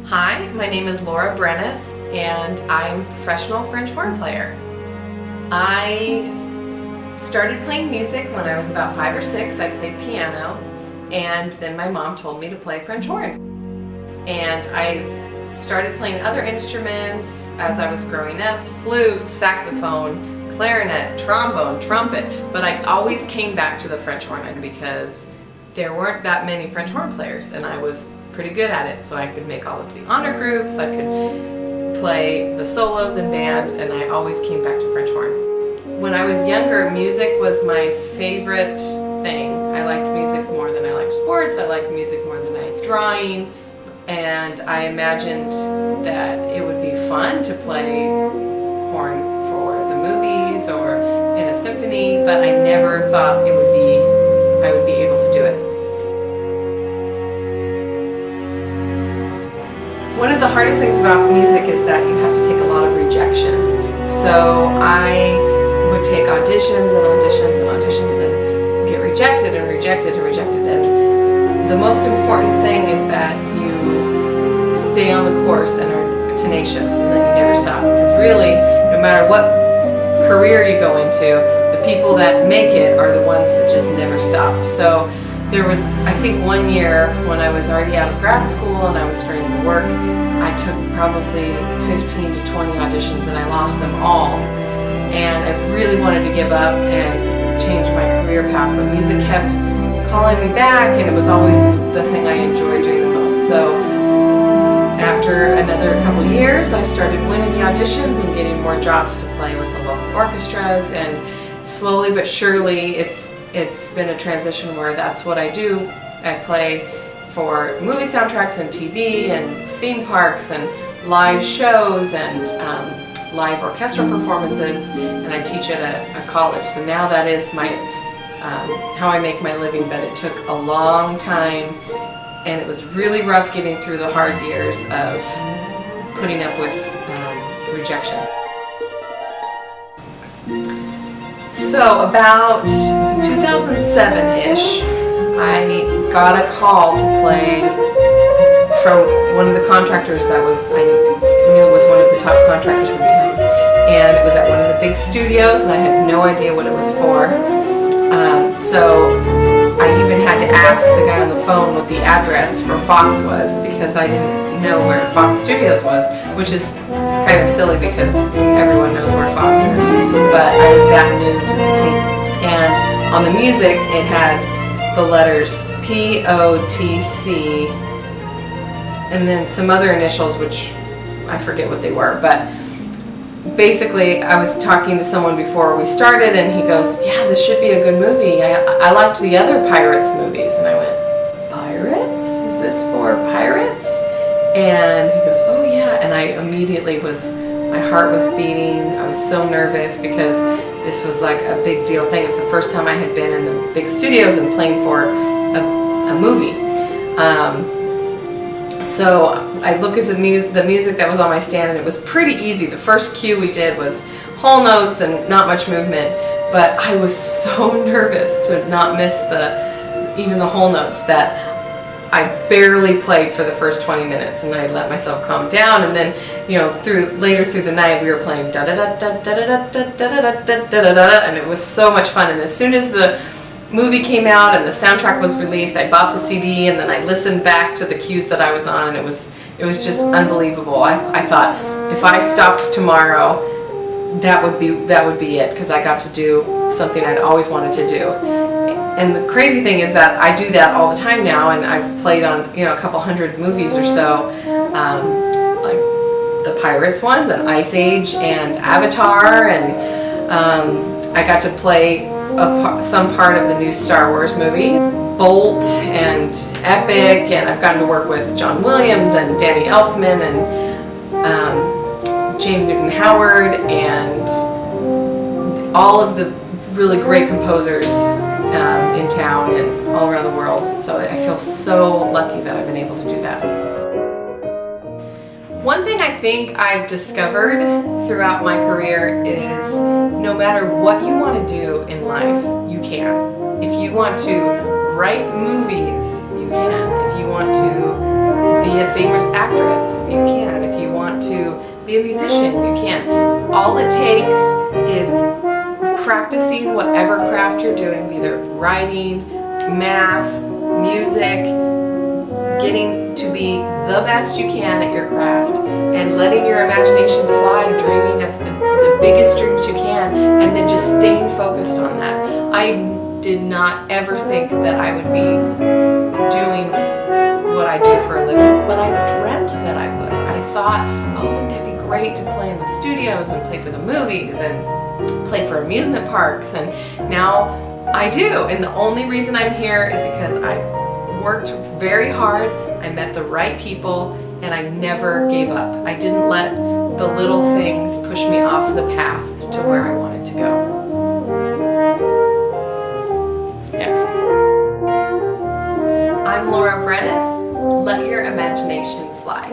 Hi, my name is Laura Brenes, and I'm a professional French horn player. I started playing music when I was about 5 or 6. I played piano, and then my mom told me to play French horn. And I started playing other instruments as I was growing up: flute, saxophone, clarinet, trombone, trumpet, but I always came back to the French horn because there weren't that many French horn players, and I was pretty good at it, so I could make all of the honor groups, I could play the solos in band, and I always came back to French horn. When I was younger, music was my favorite thing. I liked music more than I liked sports, I liked music more than I liked drawing, and I imagined that it would be fun to play horn for the movies or in a symphony, but I never thought I would be able to do it. One of the hardest things about music is that you have to take a lot of rejection. So I would take auditions and auditions and auditions and get rejected and rejected and rejected. And the most important thing is that you stay on the course and are tenacious and that you never stop. Because really, no matter what career you go into, the people that make it are the ones that just never stop. So there was, I think, one year when I was already out of grad school and I was starting to work, I took probably 15 to 20 auditions and I lost them all. And I really wanted to give up and change my career path, but music kept calling me back, and it was always the thing I enjoyed doing the most. So after another couple of years, I started winning the auditions and getting more jobs to play with the local orchestras, and slowly but surely it's been a transition where that's what I do. I play for movie soundtracks and TV and theme parks and live shows and live orchestral performances, and I teach at a college. So now that is my how I make my living, but it took a long time, and it was really rough getting through the hard years of putting up with rejection. So about 2007-ish, I got a call to play from one of the contractors I knew was one of the top contractors in town. And it was at one of the big studios, and I had no idea what it was for. So I even had to ask the guy on the phone what the address for Fox was, because I didn't know where Fox Studios was, which is kind of silly because everyone knows where Fox is. But I was that new to the scene. And on the music, it had the letters POTC and then some other initials, which I forget what they were. But basically, I was talking to someone before we started, and he goes, "Yeah, this should be a good movie. I liked the other Pirates movies." And I went, "Pirates? Is this for pirates?" And he goes, "Oh yeah." And I immediately my heart was beating. I was so nervous because this was like a big deal thing. It's the first time I had been in the big studios and playing for a movie. So I looked at the music that was on my stand, and it was pretty easy. The first cue we did was whole notes and not much movement, but I was so nervous to not miss even the whole notes that I barely played for the first 20 minutes, and I let myself calm down. And then, later through the night, we were playing da da da da da da da da da da da da, and it was so much fun. And as soon as the movie came out and the soundtrack was released, I bought the CD, and then I listened back to the cues that I was on, and it was just unbelievable. I thought, if I stopped tomorrow, that would be it, because I got to do something I'd always wanted to do. And the crazy thing is that I do that all the time now, and I've played on a couple hundred movies or so, like the Pirates ones, and Ice Age, and Avatar, and I got to play some part of the new Star Wars movie, Bolt and Epic, and I've gotten to work with John Williams and Danny Elfman and James Newton Howard and all of the really great composers in town and all around the world. So I feel so lucky that I've been able to do that. One thing I think I've discovered throughout my career is no matter what you want to do in life, you can. If you want to write movies, you can. If you want to be a famous actor, actress, you can. If you want to be a musician, you can. All it takes is practicing whatever craft you're doing, either writing, math, music, getting to be the best you can at your craft, and letting your imagination fly, dreaming of the biggest dreams you can, and then just staying focused on that. I did not ever think that I would be doing what I do for a living, but I dreamt that I would. I thought, oh, wouldn't that be great to play in the studios and play for the movies and play for amusement parks, and now I do. And the only reason I'm here is because I worked very hard, I met the right people, and I never gave up. I didn't let the little things push me off the path to where I wanted to go. Yeah. I'm Laura Brenes. Let your imagination fly.